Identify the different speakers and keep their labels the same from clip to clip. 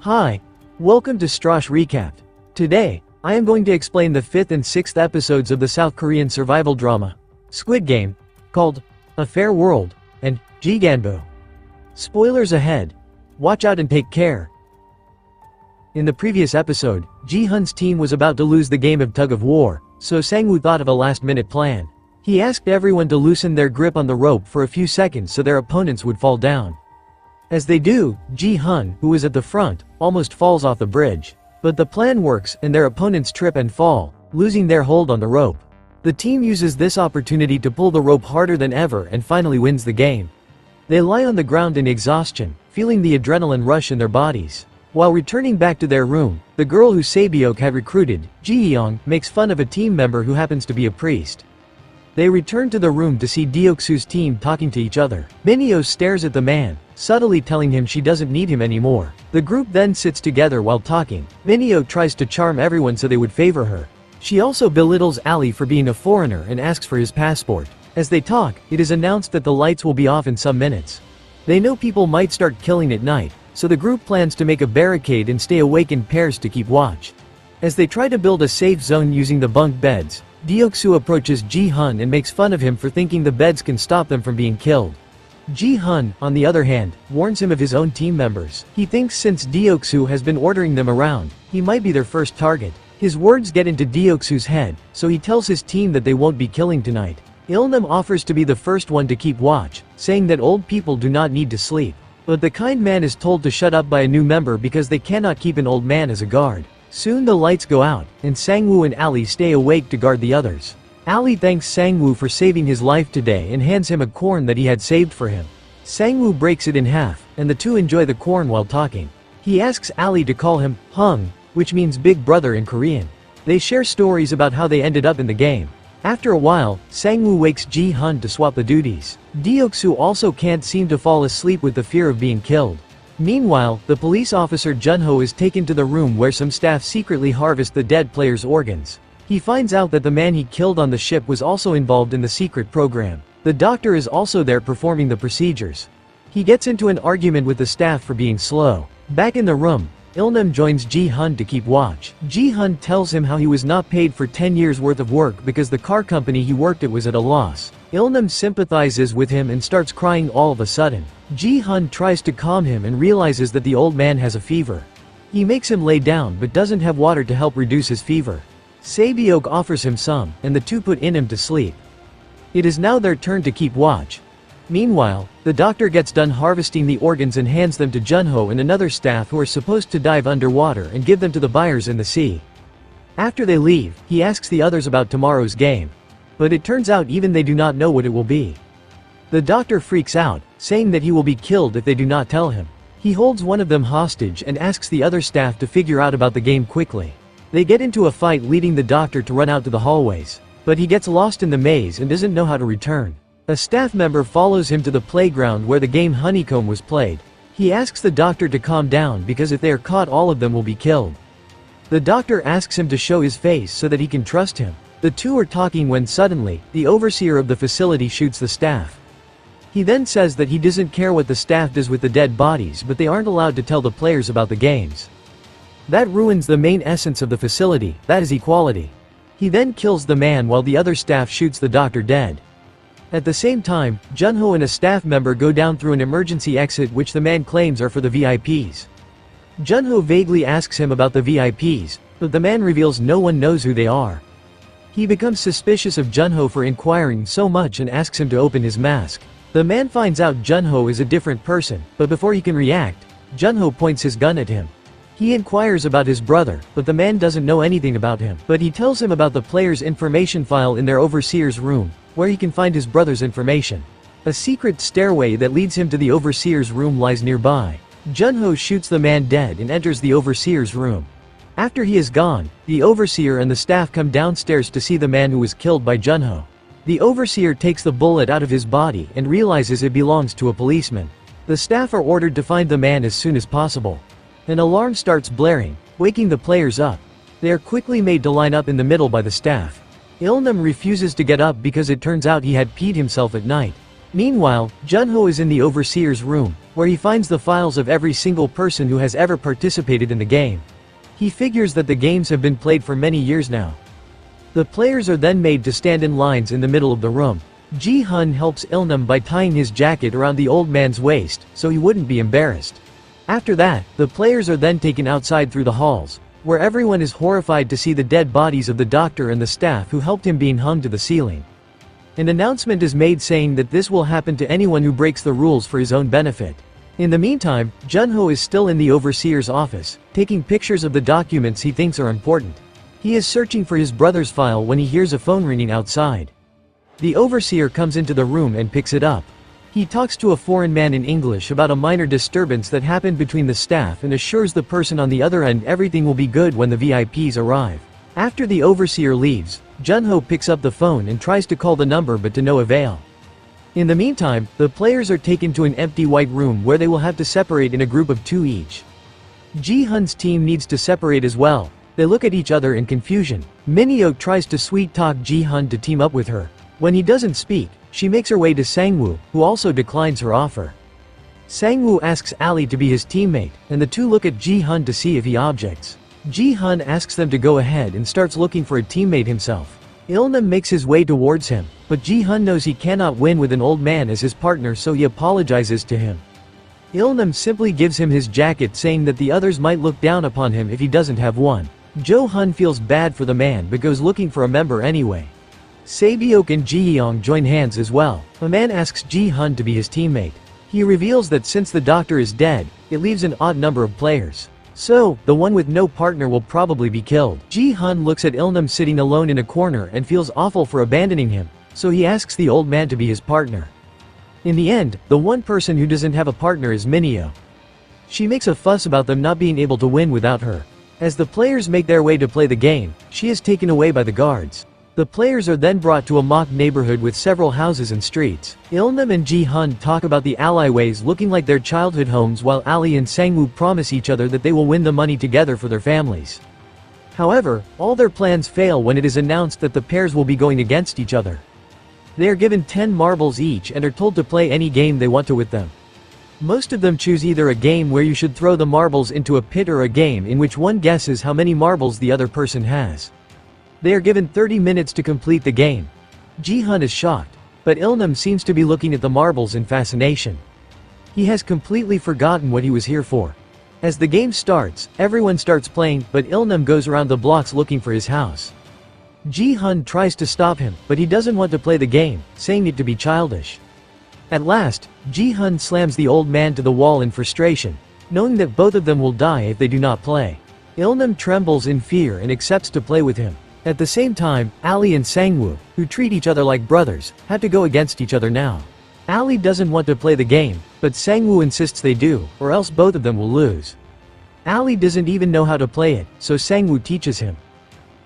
Speaker 1: Hi, welcome to Starz Recapped. Today, I am going to explain the 5th and 6th episodes of the South Korean survival drama, Squid Game, called A Fair World, and Gganbu. Spoilers ahead. Watch out and take care. In the previous episode, Gi-hun's team was about to lose the game of tug-of-war, so Sang-woo thought of a last-minute plan. He asked everyone to loosen their grip on the rope for a few seconds so their opponents would fall down. As they do, Gi-hun, who is at the front, almost falls off the bridge. But the plan works and their opponents trip and fall, losing their hold on the rope. The team uses this opportunity to pull the rope harder than ever and finally wins the game. They lie on the ground in exhaustion, feeling the adrenaline rush in their bodies. While returning back to their room, the girl who Sae-byeok had recruited, Gi-hun, makes fun of a team member who happens to be a priest. They return to the room to see Deok-soo's team talking to each other. Min-yo stares at the man, subtly telling him she doesn't need him anymore. The group then sits together while talking. Min-yo tries to charm everyone so they would favor her. She also belittles Ali for being a foreigner and asks for his passport. As they talk, it is announced that the lights will be off in some minutes. They know people might start killing at night, so the group plans to make a barricade and stay awake in pairs to keep watch. As they try to build a safe zone using the bunk beds, Deok-soo approaches Gi-hun and makes fun of him for thinking the beds can stop them from being killed. Gi-hun, on the other hand, warns him of his own team members. He thinks since Deok-soo has been ordering them around, he might be their first target. His words get into Deok-soo's head, so he tells his team that they won't be killing tonight. Il-nam offers to be the first one to keep watch, saying that old people do not need to sleep. But the kind man is told to shut up by a new member because they cannot keep an old man as a guard. Soon the lights go out, and Sang-woo and Ali stay awake to guard the others. Ali thanks Sang-woo for saving his life today and hands him a corn that he had saved for him. Sang-woo breaks it in half, and the two enjoy the corn while talking. He asks Ali to call him Hung, which means big brother in Korean. They share stories about how they ended up in the game. After a while, Sang-woo wakes Gi-hun to swap the duties. Deok-soo also can't seem to fall asleep with the fear of being killed. Meanwhile, the police officer Jun-ho is taken to the room where some staff secretly harvest the dead player's organs. He finds out that the man he killed on the ship was also involved in the secret program. The doctor is also there performing the procedures. He gets into an argument with the staff for being slow. Back in the room, Il-nam joins Gi-hun to keep watch. Gi-hun tells him how he was not paid for 10 years worth of work because the car company he worked at was at a loss. Il-nam sympathizes with him and starts crying all of a sudden. Gi-hun tries to calm him and realizes that the old man has a fever. He makes him lay down but doesn't have water to help reduce his fever. Sae-byeok offers him some, and the two put in him to sleep. It is now their turn to keep watch. Meanwhile, the doctor gets done harvesting the organs and hands them to Jun-ho and another staff who are supposed to dive underwater and give them to the buyers in the sea. After they leave, he asks the others about tomorrow's game. But it turns out even they do not know what it will be. The doctor freaks out, saying that he will be killed if they do not tell him. He holds one of them hostage and asks the other staff to figure out about the game quickly. They get into a fight leading the doctor to run out to the hallways. But he gets lost in the maze and doesn't know how to return. A staff member follows him to the playground where the game Honeycomb was played. He asks the doctor to calm down because if they are caught all of them will be killed. The doctor asks him to show his face so that he can trust him. The two are talking when suddenly, the overseer of the facility shoots the staff. He then says that he doesn't care what the staff does with the dead bodies but they aren't allowed to tell the players about the games. That ruins the main essence of the facility, that is equality. He then kills the man while the other staff shoots the doctor dead. At the same time, Jun-ho and a staff member go down through an emergency exit which the man claims are for the VIPs. Jun-ho vaguely asks him about the VIPs, but the man reveals no one knows who they are. He becomes suspicious of Jun-ho for inquiring so much and asks him to open his mask. The man finds out Jun-ho is a different person, but before he can react, Jun-ho points his gun at him. He inquires about his brother, but the man doesn't know anything about him. But he tells him about the player's information file in their overseer's room, where he can find his brother's information. A secret stairway that leads him to the overseer's room lies nearby. Jun-ho shoots the man dead and enters the overseer's room. After he is gone, the overseer and the staff come downstairs to see the man who was killed by Jun-ho. The overseer takes the bullet out of his body and realizes it belongs to a policeman. The staff are ordered to find the man as soon as possible. An alarm starts blaring, waking the players up. They are quickly made to line up in the middle by the staff. Il-nam refuses to get up because it turns out he had peed himself at night. Meanwhile, Junho is in the overseer's room, where he finds the files of every single person who has ever participated in the game. He figures that the games have been played for many years now. The players are then made to stand in lines in the middle of the room. Gi-hun helps Ilnam by tying his jacket around the old man's waist, so he wouldn't be embarrassed. After that, the players are then taken outside through the halls, where everyone is horrified to see the dead bodies of the doctor and the staff who helped him being hung to the ceiling. An announcement is made saying that this will happen to anyone who breaks the rules for his own benefit. In the meantime, Junho is still in the overseer's office, taking pictures of the documents he thinks are important. He is searching for his brother's file when he hears a phone ringing outside. The overseer comes into the room and picks it up. He talks to a foreign man in English about a minor disturbance that happened between the staff and assures the person on the other end everything will be good when the VIPs arrive. After the overseer leaves, Junho picks up the phone and tries to call the number but to no avail. In the meantime, the players are taken to an empty white room where they will have to separate in a group of 2 each. Gi-hun's team needs to separate as well. They look at each other in confusion. Minhyuk tries to sweet-talk Gi-hun to team up with her. When he doesn't speak, she makes her way to Sangwoo, who also declines her offer. Sangwoo asks Ali to be his teammate, and the two look at Gi-hun to see if he objects. Gi-hun asks them to go ahead and starts looking for a teammate himself. Ilnam makes his way towards him, but Gi-hun knows he cannot win with an old man as his partner, so he apologizes to him. Ilnam simply gives him his jacket, saying that the others might look down upon him if he doesn't have one. Jo-hun feels bad for the man but goes looking for a member anyway. Sae-byeok and Ji-yeong join hands as well. A man asks Gi-hun to be his teammate. He reveals that since the doctor is dead, it leaves an odd number of players. So, the one with no partner will probably be killed. Gi-hun looks at Ilnam sitting alone in a corner and feels awful for abandoning him, so he asks the old man to be his partner. In the end, the one person who doesn't have a partner is Minhyuk. She makes a fuss about them not being able to win without her. As the players make their way to play the game, she is taken away by the guards. The players are then brought to a mock neighborhood with several houses and streets. Ilnam and Gi-hun talk about the alleyways looking like their childhood homes, while Ali and Sangwoo promise each other that they will win the money together for their families. However, all their plans fail when it is announced that the pairs will be going against each other. They are given 10 marbles each and are told to play any game they want to with them. Most of them choose either a game where you should throw the marbles into a pit or a game in which one guesses how many marbles the other person has. They are given 30 minutes to complete the game. Gi-hun is shocked, but Ilnam seems to be looking at the marbles in fascination. He has completely forgotten what he was here for. As the game starts, everyone starts playing, but Ilnam goes around the blocks looking for his house. Gi-hun tries to stop him, but he doesn't want to play the game, saying it to be childish. At last, Gi-hun slams the old man to the wall in frustration, knowing that both of them will die if they do not play. Ilnam trembles in fear and accepts to play with him. At the same time, Ali and Sangwoo, who treat each other like brothers, have to go against each other now. Ali doesn't want to play the game, but Sangwoo insists they do, or else both of them will lose. Ali doesn't even know how to play it, so Sangwoo teaches him.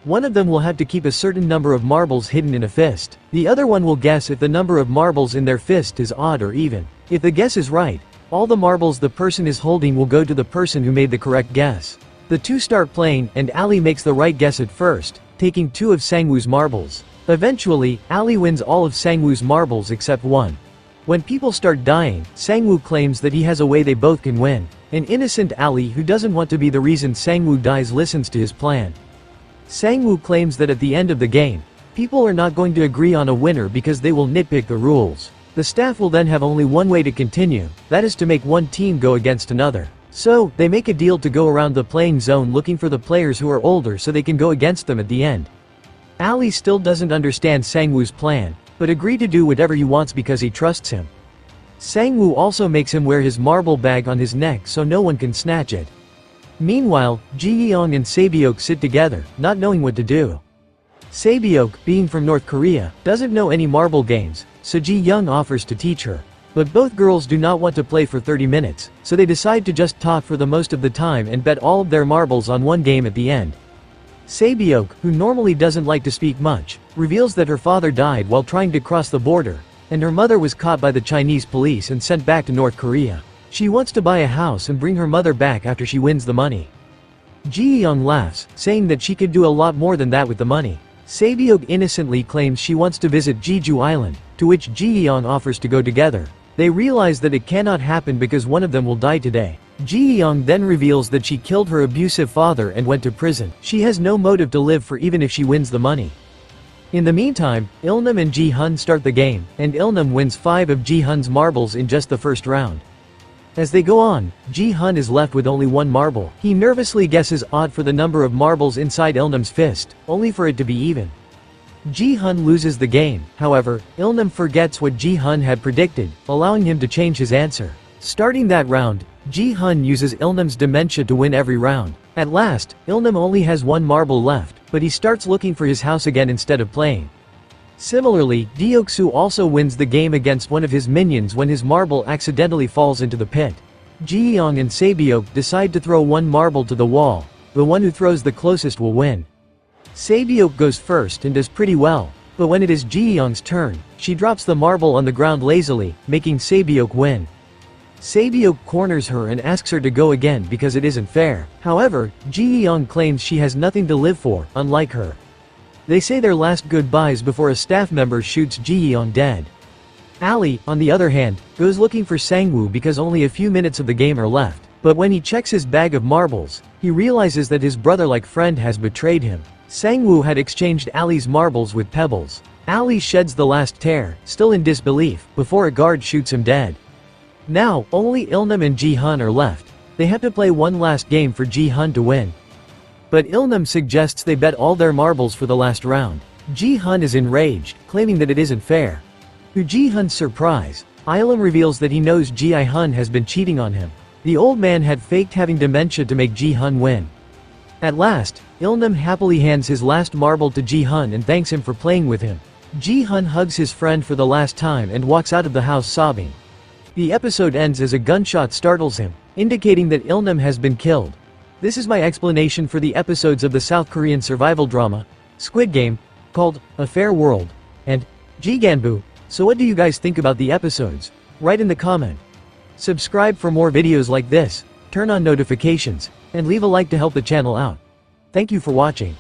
Speaker 1: One of them will have to keep a certain number of marbles hidden in a fist. The other one will guess if the number of marbles in their fist is odd or even. If the guess is right, all the marbles the person is holding will go to the person who made the correct guess. The two start playing, and Ali makes the right guess at first, taking 2 of Sangwoo's marbles. Eventually, Ali wins all of Sangwoo's marbles except one. When people start dying, Sangwoo claims that he has a way they both can win. An innocent Ali who doesn't want to be the reason Sangwoo dies listens to his plan. Sangwoo claims that at the end of the game, people are not going to agree on a winner because they will nitpick the rules. The staff will then have only one way to continue, that is to make one team go against another. So, they make a deal to go around the playing zone looking for the players who are older so they can go against them at the end. Ali still doesn't understand Sangwoo's plan, but agree to do whatever he wants because he trusts him. Sangwoo also makes him wear his marble bag on his neck so no one can snatch it. Meanwhile, Ji-yeong and Sae-byeok sit together, not knowing what to do. Sae-byeok, being from North Korea, doesn't know any marble games, so Ji-yeong offers to teach her. But both girls do not want to play for 30 minutes, so they decide to just talk for the most of the time and bet all of their marbles on one game at the end. Sae-byeok, who normally doesn't like to speak much, reveals that her father died while trying to cross the border, and her mother was caught by the Chinese police and sent back to North Korea. She wants to buy a house and bring her mother back after she wins the money. Ji-yeong laughs, saying that she could do a lot more than that with the money. Sae-byeok innocently claims she wants to visit Jeju Island, to which Gi-hun offers to go together. They realize that it cannot happen because one of them will die today. Gi-hun then reveals that she killed her abusive father and went to prison. She has no motive to live for even if she wins the money. In the meantime, Ilnam and Gi-hun start the game, and Ilnam wins 5 of Gi-hun's marbles in just the first round. As they go on, Gi-hun is left with only 1 marble. He nervously guesses odd for the number of marbles inside Ilnam's fist, only for it to be even. Gi-hun loses the game, however, Ilnam forgets what Gi-hun had predicted, allowing him to change his answer. Starting that round, Gi-hun uses Ilnam's dementia to win every round. At last, Ilnam only has 1 marble left, but he starts looking for his house again instead of playing. Similarly, Deok-soo also wins the game against one of his minions when his marble accidentally falls into the pit. Gi-hun and Sae-byeok decide to throw 1 marble to the wall. The one who throws the closest will win. Sae-byeok goes first and does pretty well, but when it is Gi-hun's turn, she drops the marble on the ground lazily, making Sae-byeok win. Sae-byeok corners her and asks her to go again because it isn't fair. However, Gi-hun claims she has nothing to live for, unlike her. They say their last goodbyes before a staff member shoots Gi-hun dead. Ali, on the other hand, goes looking for Sang-woo because only a few minutes of the game are left. But when he checks his bag of marbles, he realizes that his brother-like friend has betrayed him. Sang-woo had exchanged Ali's marbles with pebbles. Ali sheds the last tear, still in disbelief, before a guard shoots him dead. Now, only Ilnam and Gi-hun are left. They have to play one last game for Gi-hun to win. But Ilnam suggests they bet all their marbles for the last round. Gi-hun is enraged, claiming that it isn't fair. To Gi-hun's surprise, Ilnam reveals that he knows Gi-hun has been cheating on him. The old man had faked having dementia to make Gi-hun win. At last, Ilnam happily hands his last marble to Gi-hun and thanks him for playing with him. Gi-hun hugs his friend for the last time and walks out of the house sobbing. The episode ends as a gunshot startles him, indicating that Ilnam has been killed. This is my explanation for the episodes of the South Korean survival drama, Squid Game, called A Fair World, and Gganbu. So what do you guys think about the episodes? Write in the comment. Subscribe for more videos like this, turn on notifications, and leave a like to help the channel out. Thank you for watching.